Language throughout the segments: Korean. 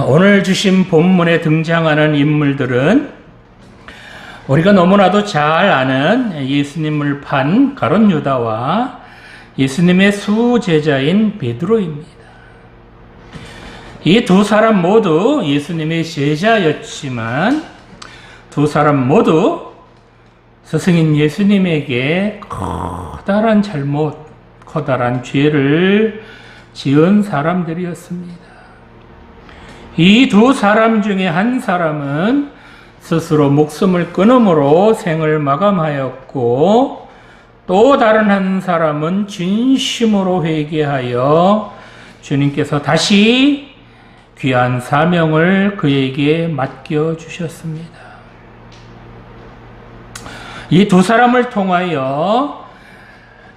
오늘 주신 본문에 등장하는 인물들은 우리가 너무나도 잘 아는 예수님을 판 가룟 유다와 예수님의 수제자인 베드로입니다. 이 두 사람 모두 예수님의 제자였지만 두 사람 모두 스승인 예수님에게 커다란 잘못, 커다란 죄를 지은 사람들이었습니다. 이 두 사람 중에 한 사람은 스스로 목숨을 끊음으로 생을 마감하였고, 또 다른 한 사람은 진심으로 회개하여 주님께서 다시 귀한 사명을 그에게 맡겨주셨습니다. 이 두 사람을 통하여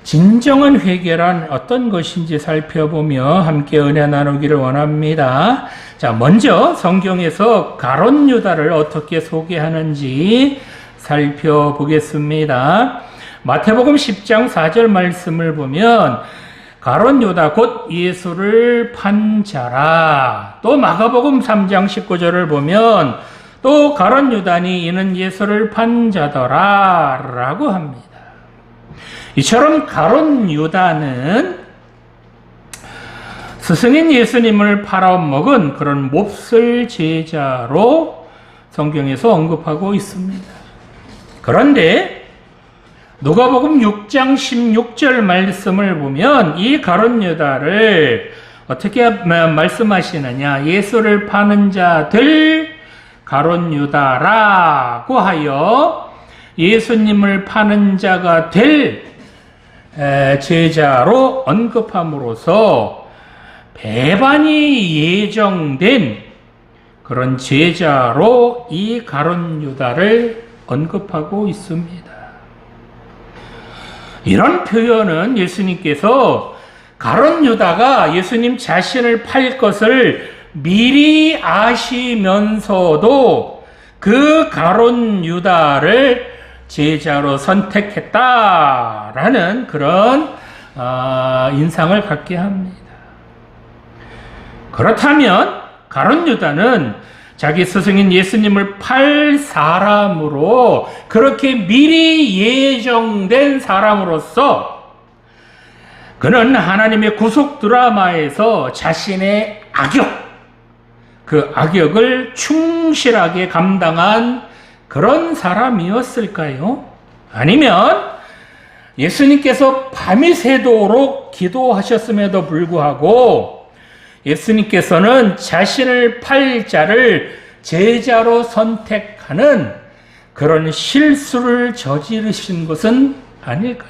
진정한 회개란 어떤 것인지 살펴보며 함께 은혜 나누기를 원합니다. 자, 먼저 성경에서 가룟 유다를 어떻게 소개하는지 살펴보겠습니다. 마태복음 10장 4절 말씀을 보면 가룟 유다 곧 예수를 판 자라. 또 마가복음 3장 19절을 보면 또 가룟 유다니 이는 예수를 판 자더라 라고 합니다. 이처럼 가룟 유다는 스승인 예수님을 팔아먹은 그런 몹쓸 제자로 성경에서 언급하고 있습니다. 그런데 누가복음 6장 16절 말씀을 보면 이 가룟 유다를 어떻게 말씀하시느냐, 예수를 파는 자들 가룟 유다라고 하여 예수님을 파는 자가 될 제자로 언급함으로써 배반이 예정된 그런 제자로 이 가룟 유다를 언급하고 있습니다. 이런 표현은 예수님께서 가룟 유다가 예수님 자신을 팔 것을 미리 아시면서도 그 가룟 유다를 제자로 선택했다라는 그런 인상을 갖게 합니다. 그렇다면 가룟 유다는 자기 스승인 예수님을 팔 사람으로, 그렇게 미리 예정된 사람으로서 그는 하나님의 구속 드라마에서 자신의 악역, 그 악역을 충실하게 감당한 그런 사람이었을까요? 아니면 예수님께서 밤이 새도록 기도하셨음에도 불구하고 예수님께서는 자신을 팔 자를 제자로 선택하는 그런 실수를 저지르신 것은 아닐까요?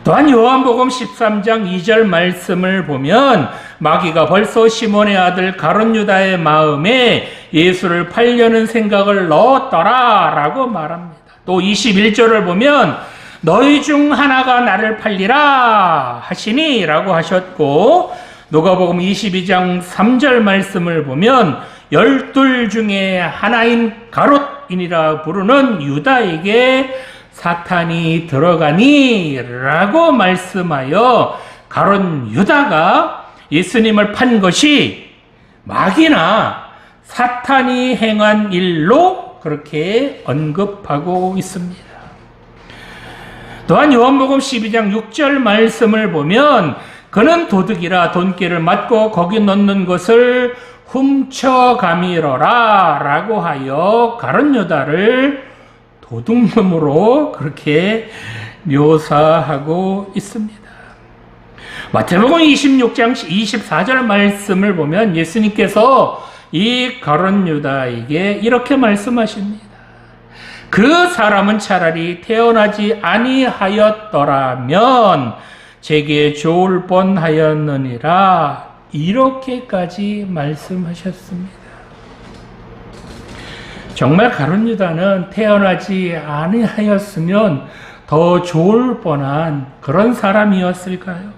또한 요한복음 13장 2절 말씀을 보면 마귀가 벌써 시몬의 아들 가룟 유다의 마음에 예수를 팔려는 생각을 넣었더라 라고 말합니다. 또 21절을 보면 너희 중 하나가 나를 팔리라 하시니 라고 하셨고, 누가복음 22장 3절 말씀을 보면 12 중에 하나인 가롯인이라 부르는 유다에게 사탄이 들어가니 라고 말씀하여 가룟 유다가 예수님을 판 것이 마귀나 사탄이 행한 일로 그렇게 언급하고 있습니다. 또한 요한복음 12장 6절 말씀을 보면 그는 도둑이라 돈깨를 맞고 거기 넣는 것을 훔쳐가미러라 라고 하여 가룟 유다를 도둑놈으로 그렇게 묘사하고 있습니다. 마태복음 26장 24절 말씀을 보면 예수님께서 이 가룟 유다에게 이렇게 말씀하십니다. 그 사람은 차라리 태어나지 아니하였더라면 제게 좋을 뻔하였느니라, 이렇게까지 말씀하셨습니다. 정말 가룟 유다는 태어나지 아니하였으면 더 좋을 뻔한 그런 사람이었을까요?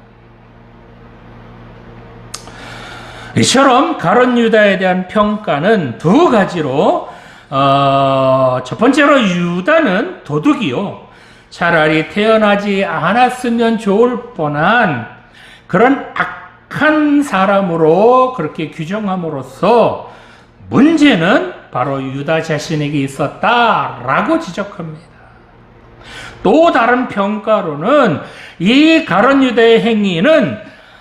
이처럼 가룟 유다에 대한 평가는 두 가지로, 첫 번째로 유다는 도둑이요, 차라리 태어나지 않았으면 좋을 뻔한 그런 악한 사람으로 그렇게 규정함으로써 문제는 바로 유다 자신에게 있었다라고 지적합니다. 또 다른 평가로는 이 가룟 유다의 행위는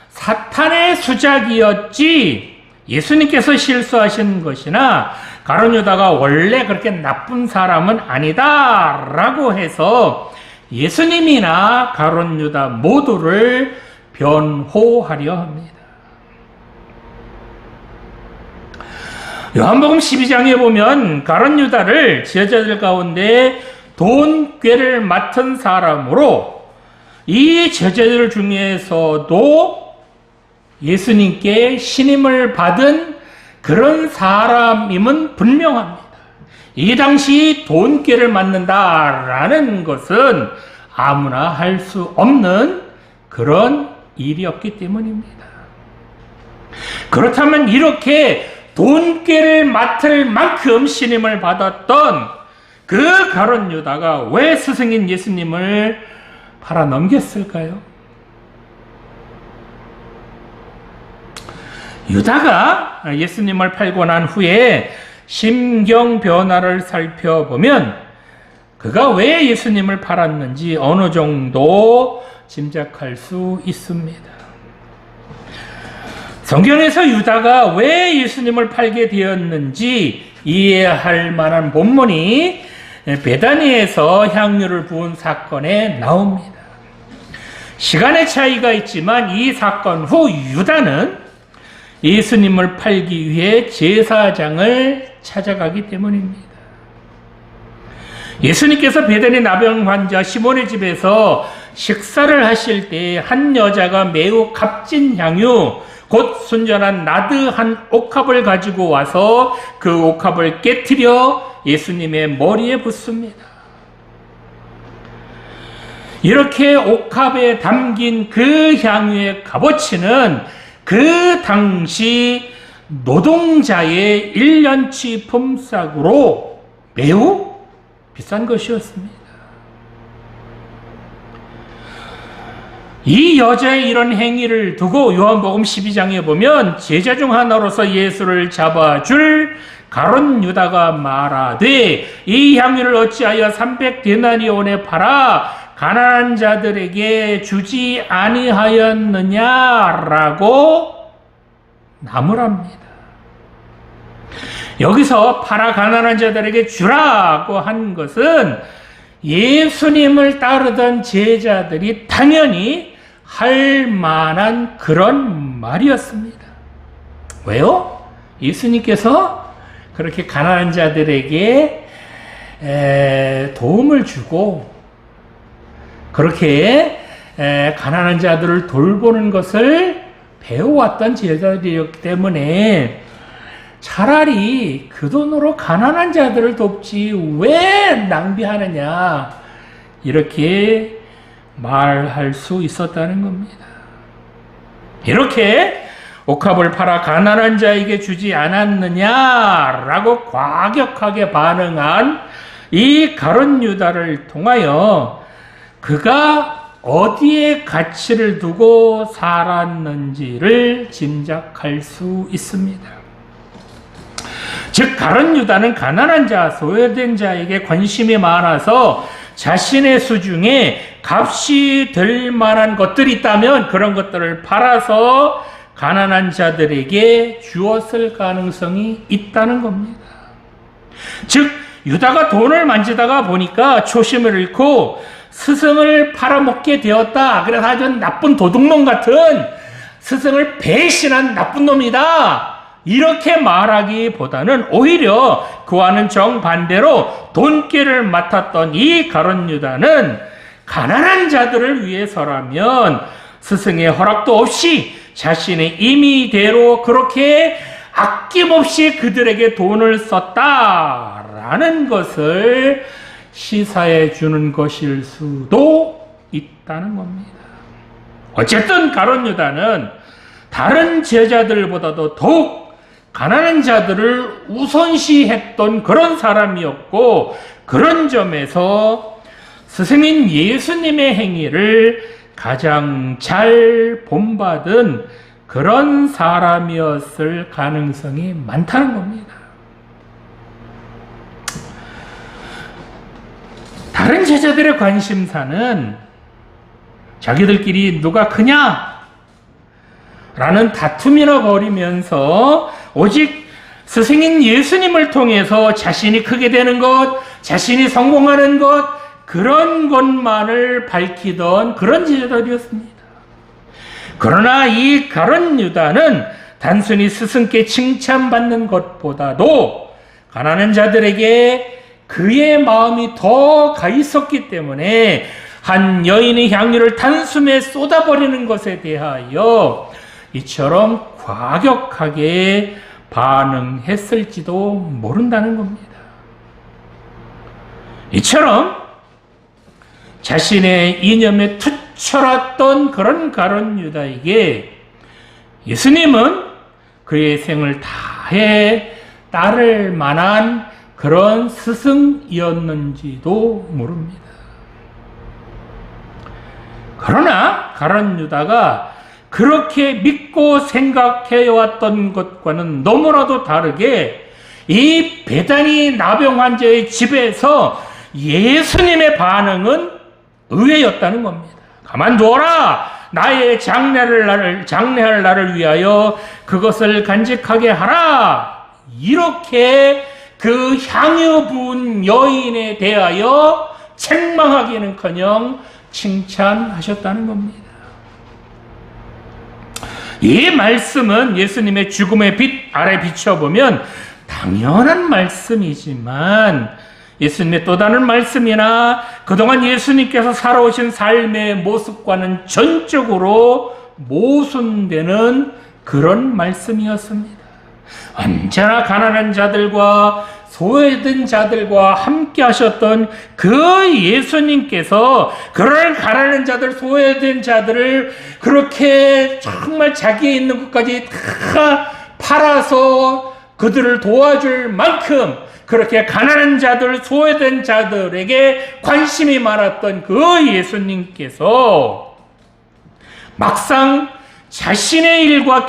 사탄의 수작이었지 예수님께서 실수하신 것이나 가룟 유다가 원래 그렇게 나쁜 사람은 아니다라고 해서 예수님이나 가룟 유다 모두를 변호하려 합니다. 요한복음 12장에 보면 가룟 유다를 제자들 가운데 돈꾀를 맡은 사람으로 이 제자들 중에서도 예수님께 신임을 받은 그런 사람임은 분명합니다. 이 당시 돈꾀를 맡는다라는 것은 아무나 할 수 없는 그런 일이었기 때문입니다. 그렇다면 이렇게 돈꾀를 맡을 만큼 신임을 받았던 그 가룟 유다가 왜 스승인 예수님을 팔아 넘겼을까요? 유다가 예수님을 팔고 난 후에 심경 변화를 살펴보면 그가 왜 예수님을 팔았는지 어느 정도 짐작할 수 있습니다. 성경에서 유다가 왜 예수님을 팔게 되었는지 이해할 만한 본문이 베다니에서 향유를 부은 사건에 나옵니다. 시간의 차이가 있지만 이 사건 후 유다는 예수님을 팔기 위해 제사장을 찾아가기 때문입니다. 예수님께서 베다니 나병 환자 시몬의 집에서 식사를 하실 때 한 여자가 매우 값진 향유 곧 순전한 나드 한 옥합을 가지고 와서 그 옥합을 깨트려 예수님의 머리에 붓습니다. 이렇게 옥합에 담긴 그 향유의 값어치는 그 당시 노동자의 1년치 품삯으로 매우 비싼 것이었습니다. 이 여자의 이런 행위를 두고 요한복음 12장에 보면 제자 중 하나로서 예수를 잡아줄 가룟 유다가 말하되 이 향유를 어찌하여 300데나리온에 팔아 가난한 자들에게 주지 아니하였느냐라고 나무랍니다. 여기서 팔아 가난한 자들에게 주라고 한 것은 예수님을 따르던 제자들이 당연히 할 만한 그런 말이었습니다. 왜요? 예수님께서 그렇게 가난한 자들에게 도움을 주고 그렇게 가난한 자들을 돌보는 것을 배워왔던 제자들이었기 때문에 차라리 그 돈으로 가난한 자들을 돕지 왜 낭비하느냐 이렇게 말할 수 있었다는 겁니다. 이렇게 옥합을 팔아 가난한 자에게 주지 않았느냐라고 과격하게 반응한 이 가룟 유다를 통하여 그가 어디에 가치를 두고 살았는지를 짐작할 수 있습니다. 즉 가룟 유다는 가난한 자, 소외된 자에게 관심이 많아서 자신의 수중에 값이 될 만한 것들이 있다면 그런 것들을 팔아서 가난한 자들에게 주었을 가능성이 있다는 겁니다. 즉 유다가 돈을 만지다가 보니까 초심을 잃고 스승을 팔아먹게 되었다. 그래서 아주 나쁜 도둑놈 같은 스승을 배신한 나쁜 놈이다. 이렇게 말하기보다는 오히려 그와는 정반대로 돈꾀를 맡았던 이 가룟 유다는 가난한 자들을 위해서라면 스승의 허락도 없이 자신의 임의대로 그렇게 아낌없이 그들에게 돈을 썼다라는 것을 시사해 주는 것일 수도 있다는 겁니다. 어쨌든 가룟 유다는 다른 제자들보다도 더욱 가난한 자들을 우선시했던 그런 사람이었고 그런 점에서 스승인 예수님의 행위를 가장 잘 본받은 그런 사람이었을 가능성이 많다는 겁니다. 다른 제자들의 관심사는 자기들끼리 누가 크냐? 라는 다툼이나 벌이면서 오직 스승인 예수님을 통해서 자신이 크게 되는 것, 자신이 성공하는 것, 그런 것만을 밝히던 그런 제자들이었습니다. 그러나 이 가룟 유다는 단순히 스승께 칭찬받는 것보다도 가난한 자들에게 그의 마음이 더 가 있었기 때문에 한 여인의 향유를 단숨에 쏟아버리는 것에 대하여 이처럼 과격하게 반응했을지도 모른다는 겁니다. 이처럼 자신의 이념에 투철했던 그런 가룟 유다에게 예수님은 그의 생을 다해 따를 만한 그런 스승이었는지도 모릅니다. 그러나 가룟 유다가 그렇게 믿고 생각해왔던 것과는 너무나도 다르게 이 베다니 나병 환자의 집에서 예수님의 반응은 의외였다는 겁니다. 가만두어라! 나의 장례할 날을 위하여 그것을 간직하게 하라! 이렇게 그 향유 부은 여인에 대하여 책망하기는커녕 칭찬하셨다는 겁니다. 이 말씀은 예수님의 죽음의 빛 아래 비춰보면 당연한 말씀이지만 예수님의 또 다른 말씀이나 그동안 예수님께서 살아오신 삶의 모습과는 전적으로 모순되는 그런 말씀이었습니다. 언제나 가난한 자들과 소외된 자들과 함께 하셨던 그 예수님께서 그런 가난한 자들, 소외된 자들을 그렇게 정말 자기에 있는 것까지 다 팔아서 그들을 도와줄 만큼 그렇게 가난한 자들, 소외된 자들에게 관심이 많았던 그 예수님께서 막상 자신의 일과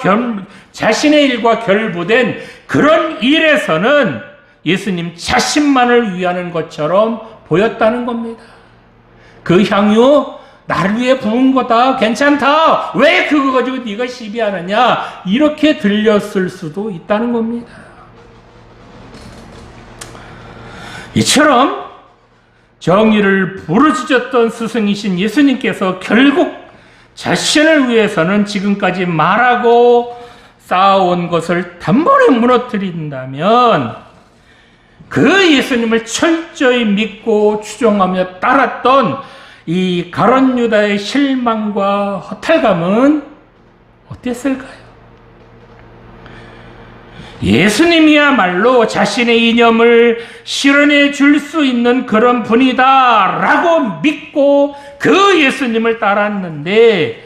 결부된 그런 일에서는 예수님 자신만을 위하는 것처럼 보였다는 겁니다. 그 향유 나를 위해 부은 거다. 괜찮다. 왜 그거 가지고 네가 시비하느냐. 이렇게 들렸을 수도 있다는 겁니다. 이처럼 정의를 부르짖었던 스승이신 예수님께서 결국 자신을 위해서는 지금까지 말하고 쌓아온 것을 단번에 무너뜨린다면 그 예수님을 철저히 믿고 추종하며 따랐던 이 가룟 유다의 실망과 허탈감은 어땠을까요? 예수님이야말로 자신의 이념을 실현해 줄 수 있는 그런 분이다 라고 믿고 그 예수님을 따랐는데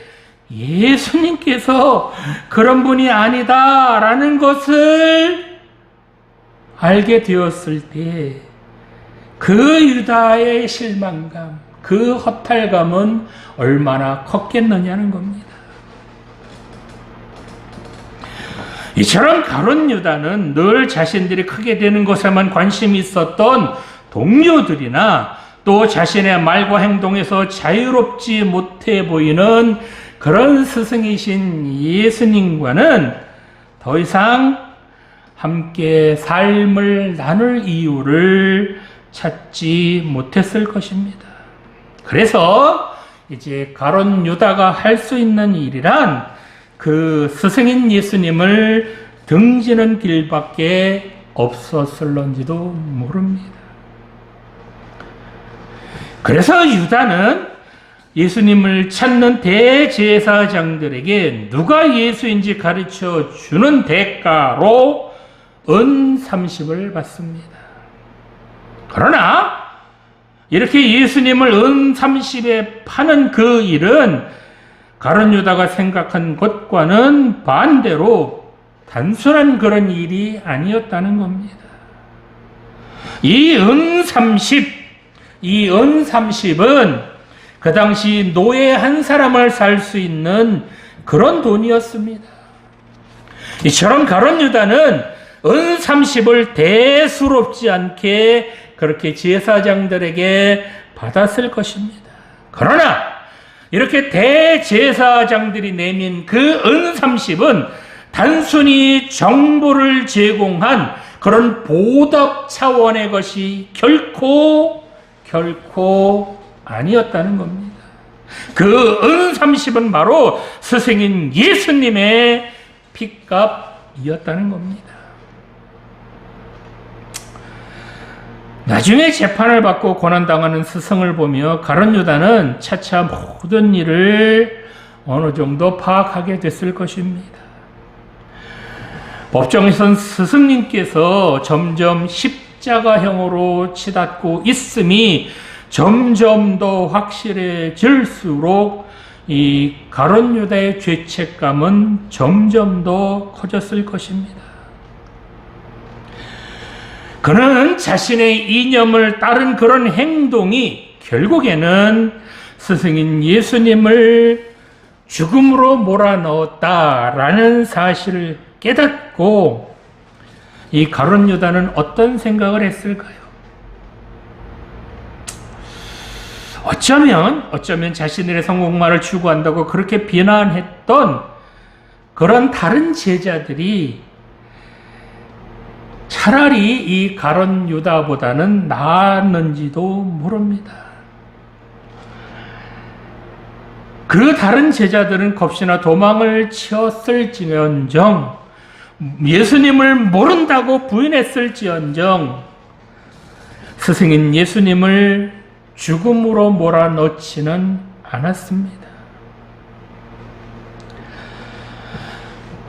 예수님께서 그런 분이 아니다 라는 것을 알게 되었을 때 그 유다의 실망감, 그 허탈감은 얼마나 컸겠느냐는 겁니다. 이처럼 가룟 유다는 늘 자신들이 크게 되는 것에만 관심이 있었던 동료들이나 또 자신의 말과 행동에서 자유롭지 못해 보이는 그런 스승이신 예수님과는 더 이상 함께 삶을 나눌 이유를 찾지 못했을 것입니다. 그래서 이제 가룟 유다가 할 수 있는 일이란 그 스승인 예수님을 등지는 길밖에 없었을런지도 모릅니다. 그래서 유다는 예수님을 찾는 대제사장들에게 누가 예수인지 가르쳐 주는 대가로 은 30을 받습니다. 그러나 이렇게 예수님을 은 30에 파는 그 일은 가룟 유다가 생각한 것과는 반대로 단순한 그런 일이 아니었다는 겁니다. 이 은 30은 그 당시 노예 한 사람을 살 수 있는 그런 돈이었습니다. 이처럼 가룟 유다는 은 30을 대수롭지 않게 그렇게 제사장들에게 받았을 것입니다. 그러나 이렇게 대제사장들이 내민 그 은 30은 단순히 정보를 제공한 그런 보덕 차원의 것이 결코 아니었다는 겁니다. 그 은 30은 바로 스승인 예수님의 핏값이었다는 겁니다. 나중에 재판을 받고 고난당하는 스승을 보며 가룟 유다는 차차 모든 일을 어느 정도 파악하게 됐을 것입니다. 법정에선 스승님께서 점점 십자가형으로 치닫고 있음이 점점 더 확실해질수록 이 가룟 유다의 죄책감은 점점 더 커졌을 것입니다. 그는 자신의 이념을 따른 그런 행동이 결국에는 스승인 예수님을 죽음으로 몰아넣었다라는 사실을 깨닫고 이 가룟 유다는 어떤 생각을 했을까요? 어쩌면 자신들의 성공만을 추구한다고 그렇게 비난했던 그런 다른 제자들이 차라리 이 가룟 유다보다는 나았는지도 모릅니다. 그 다른 제자들은 겁시나 도망을 치었을지언정, 예수님을 모른다고 부인했을지언정 스승인 예수님을 죽음으로 몰아넣지는 않았습니다.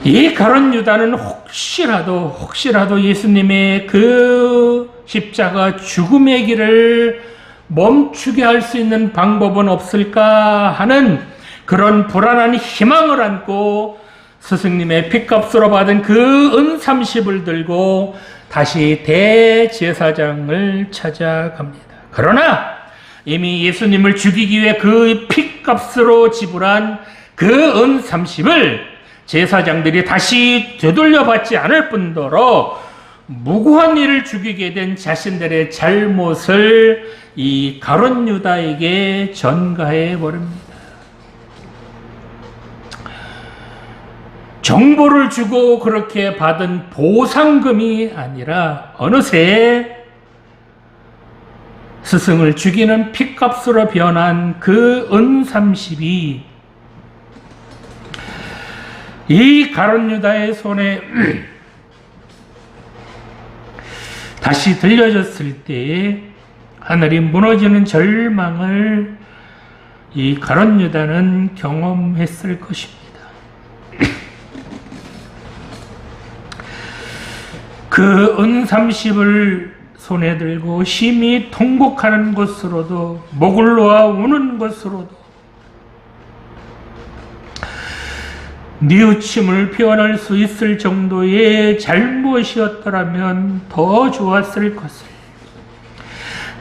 이 가룟 유다는 혹시라도 예수님의 그 십자가 죽음의 길을 멈추게 할 수 있는 방법은 없을까 하는 그런 불안한 희망을 안고 스승님의 핏값으로 받은 그 은 30을 들고 다시 대제사장을 찾아갑니다. 그러나 이미 예수님을 죽이기 위해 그 핏값으로 지불한 그 은 30을 제사장들이 다시 되돌려받지 않을 뿐더러 무고한 이를 죽이게 된 자신들의 잘못을 이 가룟 유다에게 전가해 버립니다. 정보를 주고 그렇게 받은 보상금이 아니라 어느새 스승을 죽이는 핏값으로 변한 그 은 30이 이 가룟 유다의 손에 다시 들려졌을 때에 하늘이 무너지는 절망을 이 가룟 유다는 경험했을 것입니다. 그 은 30을 손에 들고 심히 통곡하는 것으로도 목을 놓아 우는 것으로도 뉘우침을 표현할 수 있을 정도의 잘못이었더라면 더 좋았을 것을,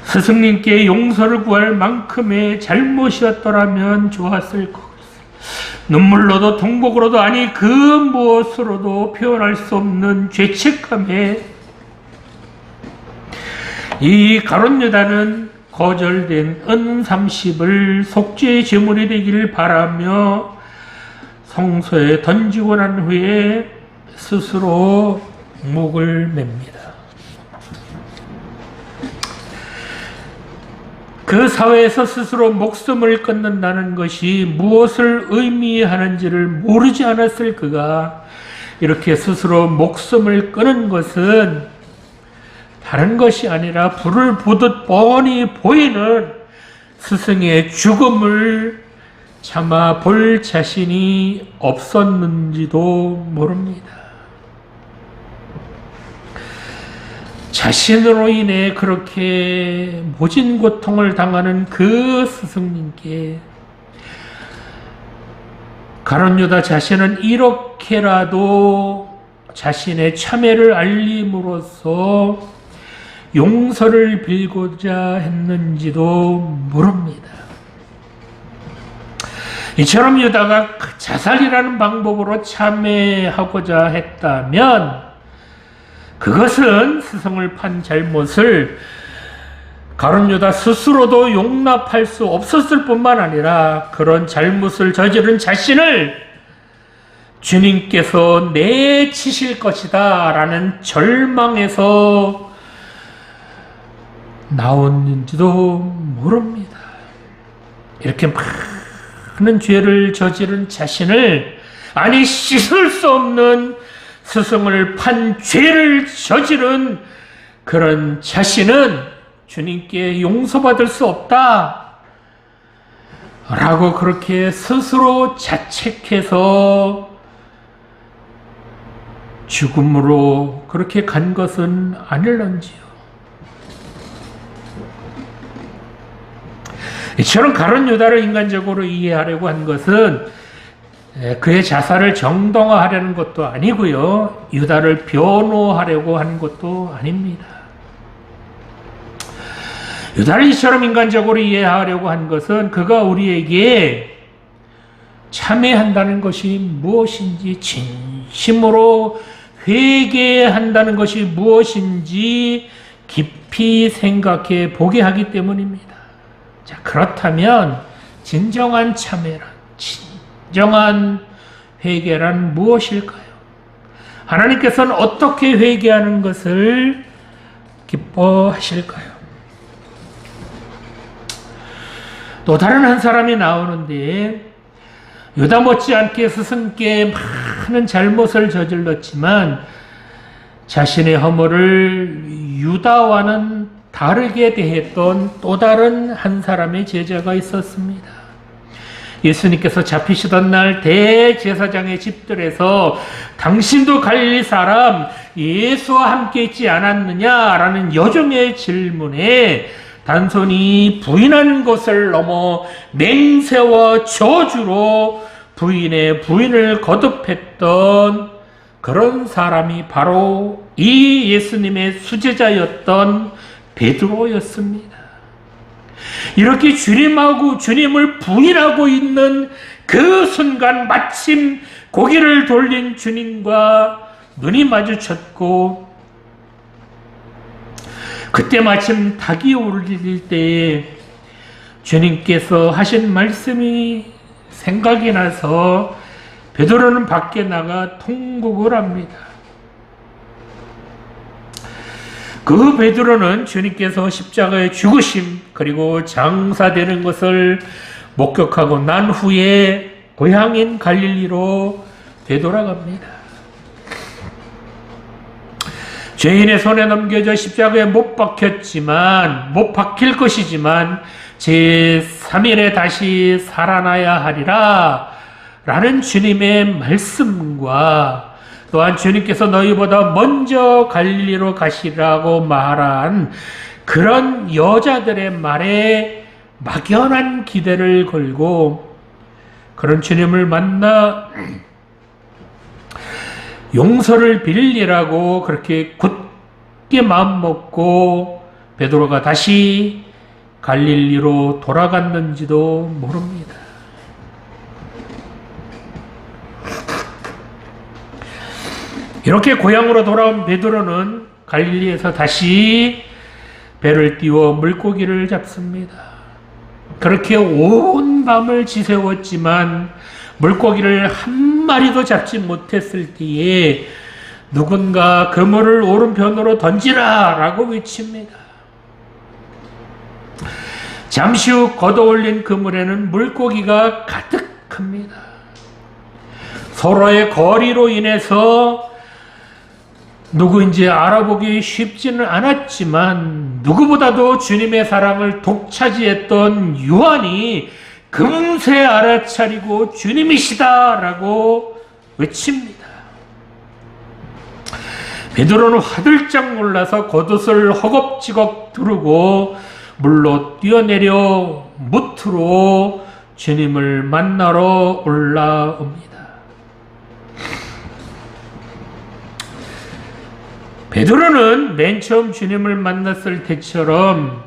스승님께 용서를 구할 만큼의 잘못이었더라면 좋았을 것을, 눈물로도 통곡으로도 아니 그 무엇으로도 표현할 수 없는 죄책감에 이 가룟 유다는 거절된 은 30을 속죄의 제물이 되기를 바라며 성소에 던지고 난 후에 스스로 목을 맵니다. 그 사회에서 스스로 목숨을 끊는다는 것이 무엇을 의미하는지를 모르지 않았을 그가 이렇게 스스로 목숨을 끊은 것은 다른 것이 아니라 불을 보듯 뻔히 보이는 스승의 죽음을 차마 볼 자신이 없었는지도 모릅니다. 자신으로 인해 그렇게 모진 고통을 당하는 그 스승님께 가룟 유다 자신은 이렇게라도 자신의 참회를 알림으로써 용서를 빌고자 했는지도 모릅니다. 이처럼 유다가 자살이라는 방법으로 참회하고자 했다면 그것은 스승을 판 잘못을 가룟 유다 스스로도 용납할 수 없었을 뿐만 아니라 그런 잘못을 저지른 자신을 주님께서 내치실 것이다 라는 절망에서 나왔는지도 모릅니다. 이렇게 많은 죄를 저지른 자신을, 아니 씻을 수 없는 스승을 판 죄를 저지른 그런 자신은 주님께 용서받을 수 없다 라고 그렇게 스스로 자책해서 죽음으로 그렇게 간 것은 아닐런지요. 이처럼 가룟 유다를 인간적으로 이해하려고 한 것은 그의 자살을 정당화하려는 것도 아니고요, 유다를 변호하려고 한 것도 아닙니다. 유다를 이처럼 인간적으로 이해하려고 한 것은 그가 우리에게 참회한다는 것이 무엇인지, 진심으로 회개한다는 것이 무엇인지 깊이 생각해 보게 하기 때문입니다. 자, 그렇다면 진정한 참회란, 진정한 회개란 무엇일까요? 하나님께서는 어떻게 회개하는 것을 기뻐하실까요? 또 다른 한 사람이 나오는데, 유다 못지않게 스승께 많은 잘못을 저질렀지만 자신의 허물을 유다와는 다르게 대했던 또 다른 한 사람의 제자가 있었습니다. 예수님께서 잡히시던 날 대제사장의 집들에서 당신도 갈릴리 사람 예수와 함께 있지 않았느냐라는 여종의 질문에 단순히 부인하는 것을 넘어 맹세와 저주로 부인의 부인을 거듭했던 그런 사람이 바로 이 예수님의 수제자였던 베드로였습니다. 이렇게 주님을 부인하고 있는 그 순간 마침 고개를 돌린 주님과 눈이 마주쳤고, 그때 마침 닭이 울릴 때에 주님께서 하신 말씀이 생각이 나서 베드로는 밖에 나가 통곡을 합니다. 그 베드로는 주님께서 십자가에 죽으심 그리고 장사되는 것을 목격하고 난 후에 고향인 갈릴리로 되돌아갑니다. 죄인의 손에 넘겨져 십자가에 못 박힐 것이지만 제3일에 다시 살아나야 하리라 라는 주님의 말씀과 또한 주님께서 너희보다 먼저 갈릴리로 가시라고 말한 그런 여자들의 말에 막연한 기대를 걸고 그런 주님을 만나 용서를 빌리라고 그렇게 굳게 마음먹고 베드로가 다시 갈릴리로 돌아갔는지도 모릅니다. 이렇게 고향으로 돌아온 베드로는 갈릴리에서 다시 배를 띄워 물고기를 잡습니다. 그렇게 온 밤을 지새웠지만 물고기를 한 마리도 잡지 못했을 때에 누군가 그물을 오른편으로 던지라 라고 외칩니다. 잠시 후 걷어올린 그물에는 물고기가 가득합니다. 서로의 거리로 인해서 누구인지 알아보기 쉽지는 않았지만 누구보다도 주님의 사랑을 독차지했던 요한이 금세 알아차리고 주님이시다라고 외칩니다. 베드로는 화들짝 놀라서 겉옷을 허겁지겁 두르고 물로 뛰어내려 무트로 주님을 만나러 올라옵니다. 베드로는 맨 처음 주님을 만났을 때처럼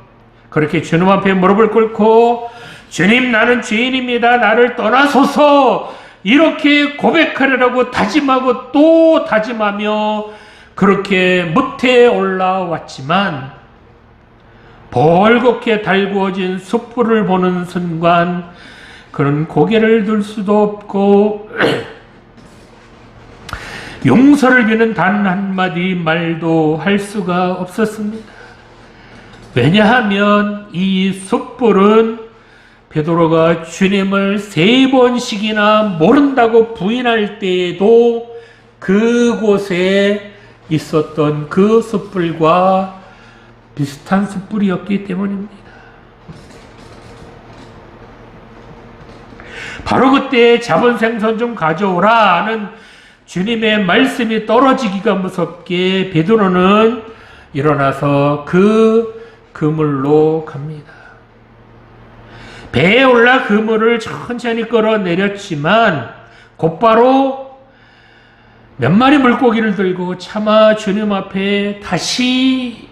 그렇게 주님 앞에 무릎을 꿇고 주님, 나는 죄인입니다. 나를 떠나소서. 이렇게 고백하려고 다짐하고 또 다짐하며 그렇게 무태에 올라왔지만 벌겋게 달구어진 숯불을 보는 순간 그는 고개를 들 수도 없고 용서를 비는 단 한마디 말도 할 수가 없었습니다. 왜냐하면 이 숯불은 베드로가 주님을 3번씩이나 모른다고 부인할 때에도 그곳에 있었던 그 숯불과 비슷한 숯불이었기 때문입니다. 바로 그때 잡은 생선 좀 가져오라 하는 주님의 말씀이 떨어지기가 무섭게 베드로는 일어나서 그 그물로 갑니다. 배에 올라 그물을 천천히 끌어내렸지만 곧바로 몇 마리 물고기를 들고 차마 주님 앞에 다시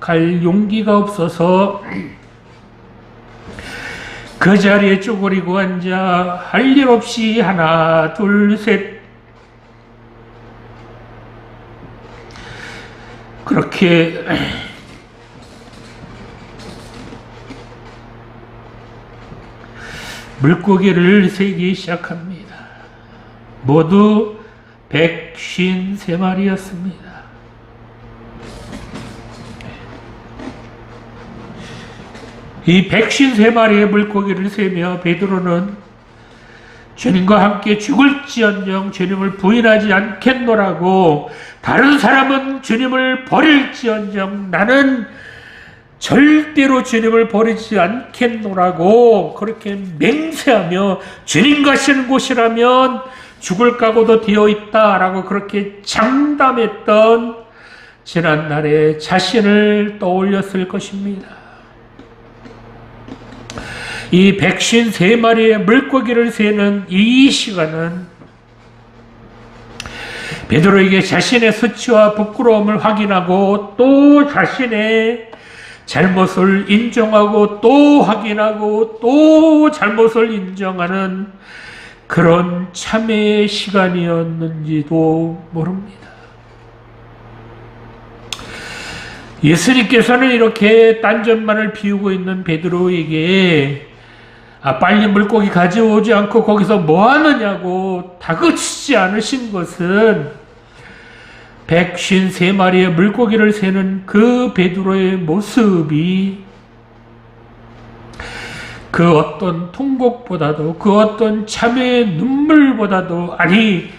갈 용기가 없어서 그 자리에 쪼그리고 앉아 할 일 없이 하나 둘 셋 그렇게 물고기를 세기 시작합니다. 모두 153마리였습니다. 이 153마리의 물고기를 세며 베드로는 주님과 함께 죽을지언정 주님을 부인하지 않겠노라고, 다른 사람은 주님을 버릴지언정 나는 절대로 주님을 버리지 않겠노라고 그렇게 맹세하며, 주님 가시는 곳이라면 죽을 각오도 되어 있다라고 그렇게 장담했던 지난날의 자신을 떠올렸을 것입니다. 이 153마리의 물고기를 세는 이 시간은 베드로에게 자신의 수치와 부끄러움을 확인하고 또 자신의 잘못을 인정하고 또 확인하고 또 잘못을 인정하는 그런 참회의 시간이었는지도 모릅니다. 예수님께서는 이렇게 딴전만을 피우고 있는 베드로에게 빨리 물고기 가져오지 않고 거기서 뭐 하느냐고 다그치지 않으신 것은 153마리의 물고기를 세는 그 베드로의 모습이 그 어떤 통곡보다도 그 어떤 참회의 눈물보다도, 아니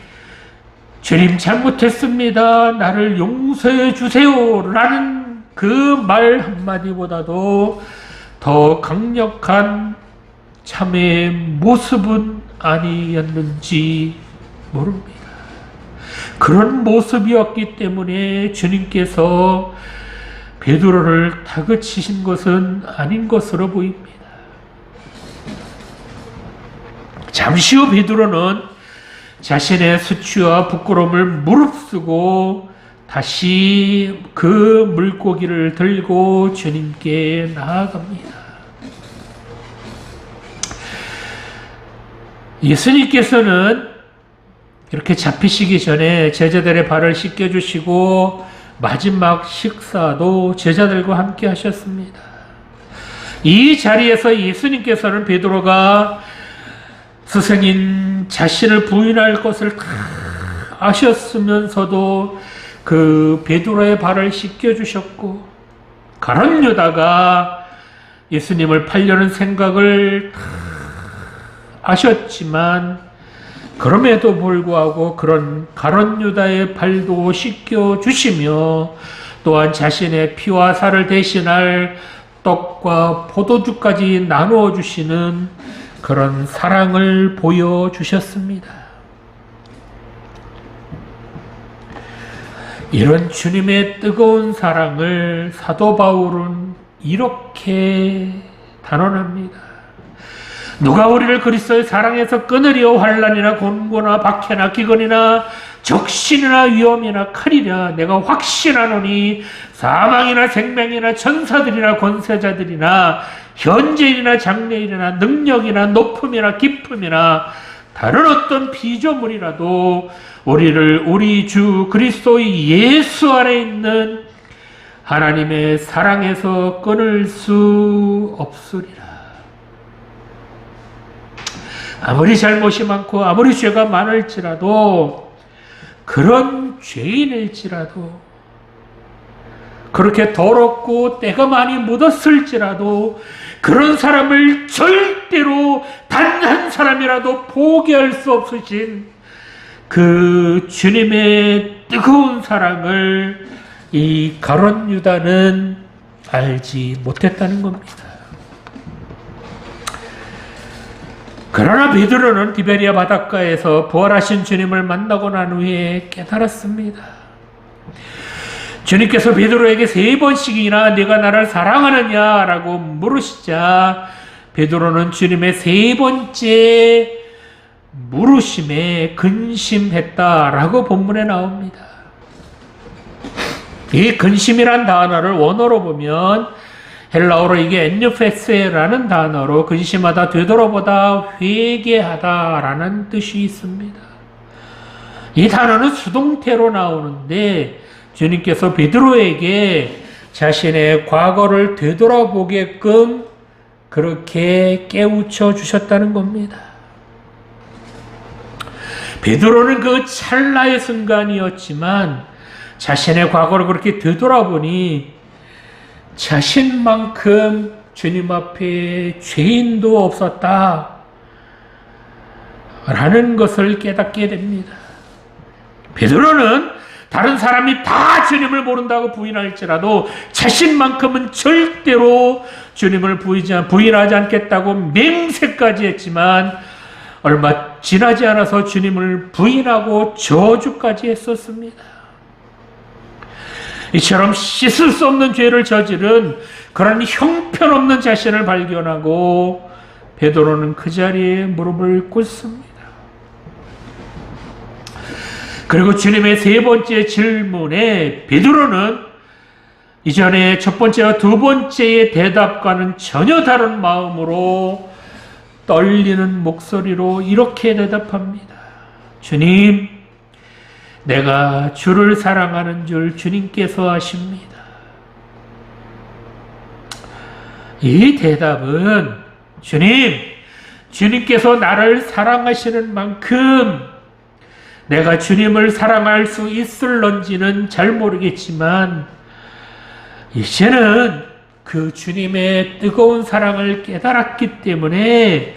주님 잘못했습니다, 나를 용서해 주세요 라는 그 말 한마디보다도 더 강력한 참회의 모습은 아니었는지 모릅니다. 그런 모습이었기 때문에 주님께서 베드로를 다그치신 것은 아닌 것으로 보입니다. 잠시 후 베드로는 자신의 수치와 부끄러움을 무릅쓰고 다시 그 물고기를 들고 주님께 나아갑니다. 예수님께서는 이렇게 잡히시기 전에 제자들의 발을 씻겨주시고 마지막 식사도 제자들과 함께 하셨습니다. 이 자리에서 예수님께서는 베드로가 스승인 자신을 부인할 것을 다 아셨으면서도 그 베드로의 발을 씻겨주셨고, 가룟 유다가 예수님을 팔려는 생각을 다 아셨지만 그럼에도 불구하고 그런 가룟 유다의 발도 씻겨주시며 또한 자신의 피와 살을 대신할 떡과 포도주까지 나누어 주시는 그런 사랑을 보여주셨습니다. 이런 주님의 뜨거운 사랑을 사도 바울은 이렇게 단언합니다. 누가 우리를 그리스도의 사랑에서 끊으리요? 환난이나 곤고나 박해나 기근이나 적신이나 위험이나 칼이라. 내가 확신하노니 사망이나 생명이나 천사들이나 권세자들이나 현재일이나 장래일이나 능력이나 높음이나 기쁨이나 다른 어떤 피조물이라도 우리 주 그리스도의 예수 안에 있는 하나님의 사랑에서 끊을 수 없으리라. 아무리 잘못이 많고 아무리 죄가 많을지라도, 그런 죄인일지라도, 그렇게 더럽고 때가 많이 묻었을지라도 그런 사람을 절대로 단 한 사람이라도 포기할 수 없으신 그 주님의 뜨거운 사랑을 이 가룟 유다는 알지 못했다는 겁니다. 그러나 베드로는 디베리아 바닷가에서 부활하신 주님을 만나고 난 후에 깨달았습니다. 주님께서 베드로에게 3번씩이나 네가 나를 사랑하느냐라고 물으시자 베드로는 주님의 3번째 물으심에 근심했다라고 본문에 나옵니다. 이 근심이란 단어를 원어로 보면 헬라어로 이게 엔유페세라는 단어로 근심하다, 되돌아보다, 회개하다라는 뜻이 있습니다. 이 단어는 수동태로 나오는데 주님께서 베드로에게 자신의 과거를 되돌아보게끔 그렇게 깨우쳐 주셨다는 겁니다. 베드로는 그 찰나의 순간이었지만 자신의 과거를 그렇게 되돌아보니 자신만큼 주님 앞에 죄인도 없었다 라는 것을 깨닫게 됩니다. 베드로는 다른 사람이 다 주님을 모른다고 부인할지라도 자신만큼은 절대로 주님을 부인하지 않겠다고 맹세까지 했지만 얼마 지나지 않아서 주님을 부인하고 저주까지 했었습니다. 이처럼 씻을 수 없는 죄를 저지른 그런 형편없는 자신을 발견하고 베드로는 그 자리에 무릎을 꿇습니다. 그리고 주님의 3번째 질문에 베드로는 이전에 첫 번째와 두 번째의 대답과는 전혀 다른 마음으로 떨리는 목소리로 이렇게 대답합니다. 주님, 내가 주를 사랑하는 줄 주님께서 아십니다. 이 대답은 주님께서 나를 사랑하시는 만큼 내가 주님을 사랑할 수 있을런지는 잘 모르겠지만 이제는 그 주님의 뜨거운 사랑을 깨달았기 때문에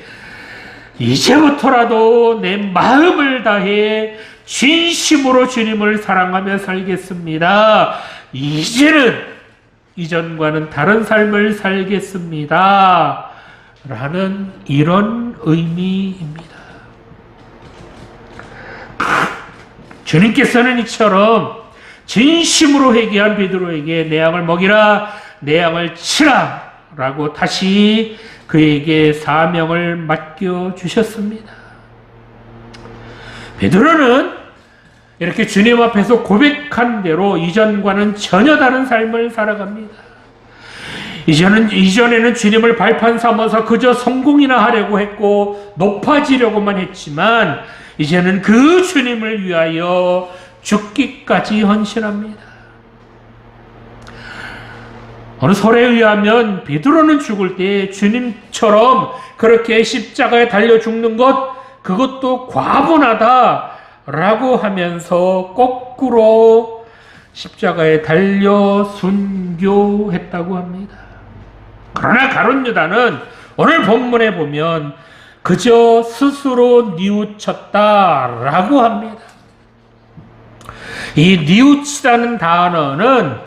이제부터라도 내 마음을 다해 진심으로 주님을 사랑하며 살겠습니다. 이제는 이전과는 다른 삶을 살겠습니다. 라는 이런 의미입니다. 주님께서는 이처럼 진심으로 회개한 베드로에게 내 양을 먹이라, 내 양을 치라 라고 다시 그에게 사명을 맡겨주셨습니다. 베드로는 이렇게 주님 앞에서 고백한 대로 이전과는 전혀 다른 삶을 살아갑니다. 이전에는 주님을 발판 삼아서 그저 성공이나 하려고 했고 높아지려고만 했지만 이제는 그 주님을 위하여 죽기까지 헌신합니다. 어느 설에 의하면 베드로는 죽을 때 주님처럼 그렇게 십자가에 달려 죽는 그것도 과분하다라고 하면서 거꾸로 십자가에 달려 순교했다고 합니다. 그러나 가룟 유다는 오늘 본문에 보면 그저 스스로 뉘우쳤다라고 합니다. 이 뉘우치다는 단어는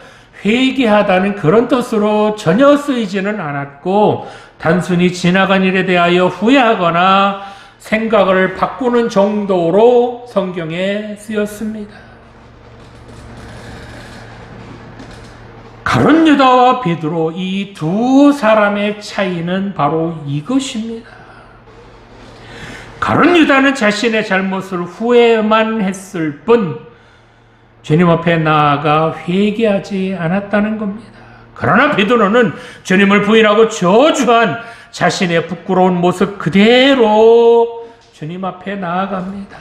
회개하다는 그런 뜻으로 전혀 쓰이지는 않았고 단순히 지나간 일에 대하여 후회하거나 생각을 바꾸는 정도로 성경에 쓰였습니다. 가룟 유다와 베드로 이 두 사람의 차이는 바로 이것입니다. 가룟 유다는 자신의 잘못을 후회만 했을 뿐 주님 앞에 나아가 회개하지 않았다는 겁니다. 그러나 베드로는 주님을 부인하고 저주한 자신의 부끄러운 모습 그대로 주님 앞에 나아갑니다.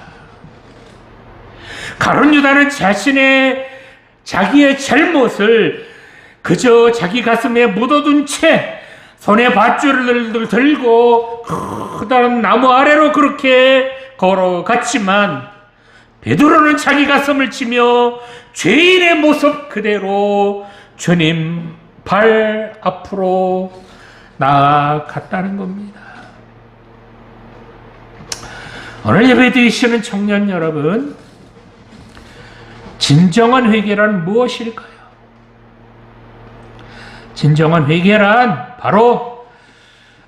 가룟 유다는 자기의 잘못을 그저 자기 가슴에 묻어둔 채 손에 밧줄을 들고 커다란 나무 아래로 그렇게 걸어갔지만, 베드로는 자기 가슴을 치며 죄인의 모습 그대로 주님 발 앞으로 나아갔다는 겁니다. 오늘 예배 드리시는 청년 여러분, 진정한 회개란 무엇일까요? 진정한 회개란 바로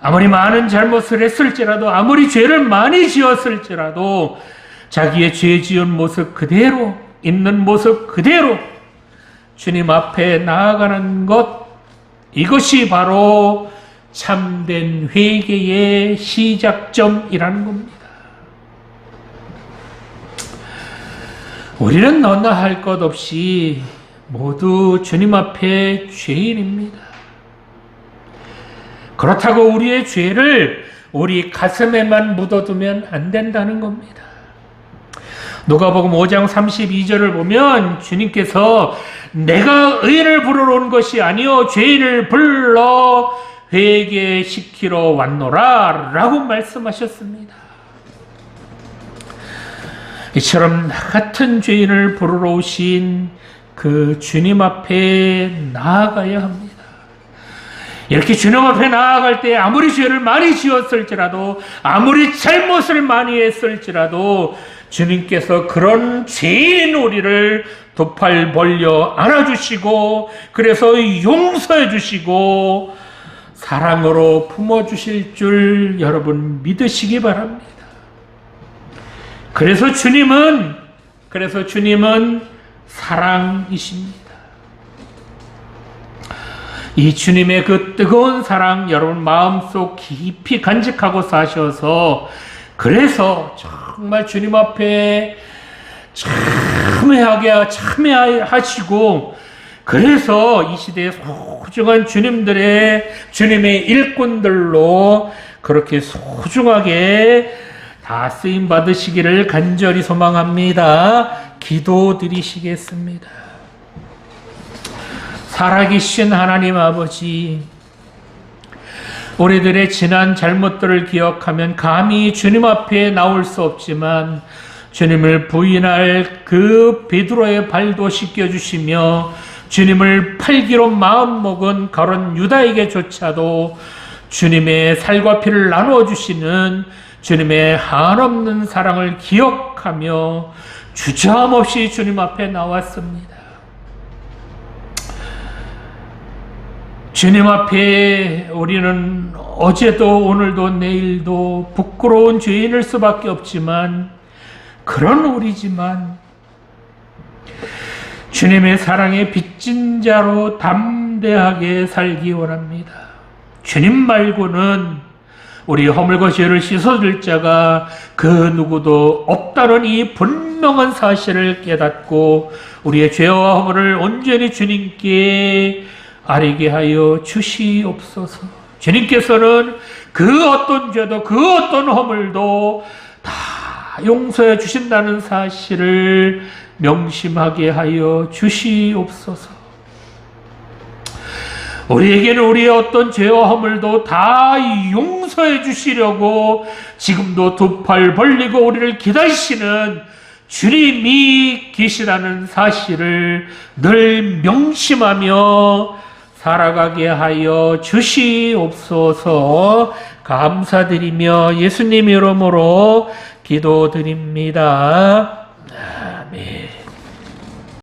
아무리 많은 잘못을 했을지라도, 아무리 죄를 많이 지었을지라도 자기의 죄 지은 모습 그대로, 있는 모습 그대로 주님 앞에 나아가는 것, 이것이 바로 참된 회개의 시작점이라는 겁니다. 우리는 너나 할 것 없이 모두 주님 앞에 죄인입니다. 그렇다고 우리의 죄를 우리 가슴에만 묻어두면 안 된다는 겁니다. 누가복음 5장 32절을 보면 주님께서 내가 의인을 부르러 온 것이 아니요 죄인을 불러 회개시키러 왔노라 라고 말씀하셨습니다. 이처럼 나 같은 죄인을 부르러 오신 그 주님 앞에 나아가야 합니다. 이렇게 주님 앞에 나아갈 때 아무리 죄를 많이 지었을지라도, 아무리 잘못을 많이 했을지라도 주님께서 그런 죄인 우리를 두 팔 벌려 안아주시고, 그래서 용서해 주시고 사랑으로 품어주실 줄 여러분 믿으시기 바랍니다. 그래서 주님은 사랑이십니다. 이 주님의 그 뜨거운 사랑 여러분 마음속 깊이 간직하고 사셔서, 그래서 정말 주님 앞에 참회하시고, 그래서 이 시대에 소중한 주님의 일꾼들로 그렇게 소중하게 다 쓰임 받으시기를 간절히 소망합니다. 기도드리시겠습니다. 살아계신 하나님 아버지, 우리들의 지난 잘못들을 기억하면 감히 주님 앞에 나올 수 없지만, 주님을 부인할 그 베드로의 발도 씻겨주시며 주님을 팔기로 마음먹은 가룟 유다에게조차도 주님의 살과 피를 나누어 주시는 주님의 한없는 사랑을 기억하며 주저함없이 주님 앞에 나왔습니다. 주님 앞에 우리는 어제도 오늘도 내일도 부끄러운 죄인일 수밖에 없지만, 그런 우리지만 주님의 사랑에 빚진 자로 담대하게 살기 원합니다. 주님 말고는 우리 허물과 죄를 씻어줄 자가 그 누구도 없다는 이 분명한 사실을 깨닫고 우리의 죄와 허물을 온전히 주님께 아뢰게 하여 주시옵소서. 주님께서는 그 어떤 죄도 그 어떤 허물도 다 용서해 주신다는 사실을 명심하게 하여 주시옵소서. 우리에게는 우리의 어떤 죄와 허물도 다 용서해 주시려고 지금도 두 팔 벌리고 우리를 기다리시는 주님이 계시다는 사실을 늘 명심하며 살아가게 하여 주시옵소서. 감사드리며 예수님 이름으로 기도드립니다. 아멘.